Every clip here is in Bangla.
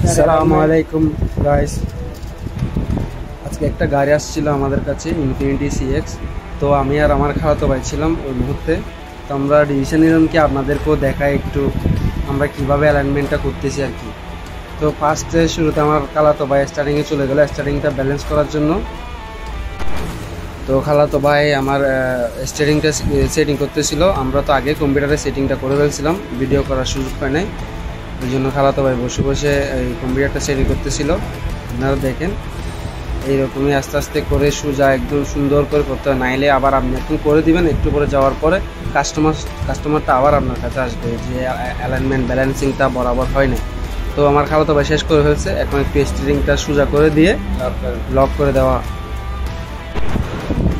আসসালামু আলাইকুম গাইস, আজকে একটা গাড়ি আসছিল আমাদের কাছে ইনফিনিটি সিএক্স। তো আমি আর আমার খালাতো ভাই ছিলাম ওই মুহূর্তে। তো আমরা ডিসিশন নিলাম কি আপনাদেরকেও দেখায় একটু আমরা কিভাবে অ্যালাইনমেন্টটা করতেছি আর কি। তো ফার্স্টে শুরুতে আমার খালাতো ভাই স্টার্টিংয়ে চলে গেল স্টার্টিংটা ব্যালেন্স করার জন্য। তো খালাতো ভাই আমার স্টার্টিংটা সেটিং করতেছিল। আমরা তো আগে কম্পিউটারে সেটিংটা করে ফেলছিলাম, ভিডিও করার সুযোগ পাই নাই। এই জন্য খালাতো ভাই বসে বসে এই কম্পিউটারটা সেটিং করতেছিল। আপনারা দেখেন এইরকমই আস্তে আস্তে করে সোজা একদম সুন্দর করে করতে হয়, নাইলে আবার আপনি একটু করে দিবেন, একটু করে যাওয়ার পরে কাস্টমারটা আবার আপনার কাছে আসবে যে অ্যালাইনমেন্ট ব্যালেন্সিংটা বরাবর হয় না। তো আমার খালাতো ভাই শেষ করে ফেলছে, এখন একটু স্টিয়ারিংটা সোজা করে দিয়ে লক করে দেওয়া।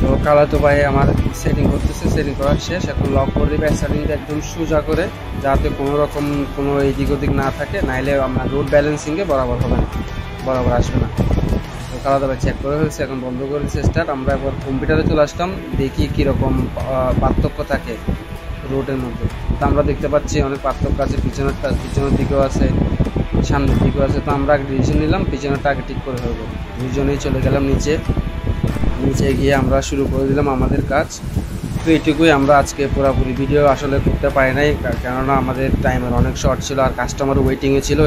তো খালাতো ভাই আমার সেটিং করতেছে, সেটিং করার শেষ, এখন লক করে দেবে স্টার্টিংটা একদম সোজা করে, যাতে কোনো রকম কোনো এদিক ওদিক না থাকে, নাইলে আপনার রোড ব্যালেন্সিংয়ে বরাবর হবে না, বরাবর আসবে না। তো খালাতো ভাই চেক করে ফেলছে, এখন বন্ধ করে দিচ্ছে স্টার্ট। আমরা একবার কম্পিউটারে চলে আসলাম, দেখি কীরকম পার্থক্য থাকে রোডের মধ্যে। তো আমরা দেখতে পাচ্ছি অনেক পার্থক্য আছে, পিছনের দিকেও আছে, সামনের দিকেও আছে। তো আমরা ডিসিশন নিলাম পিছনেরটা আগে ঠিক করে ফেলবো। দুজনেই চলে গেলাম নিচে গিয়ে আমরা শুরু করে দিলাম আমাদের কাজ। তো এইটুকুই, আমরা আজকে পুরোপুরি ভিডিও আসলে করতে পারি নাই, কেননা আমাদের টাইমের অনেক শর্ট ছিল আর কাস্টমার ওয়েটিংয়ে ছিল।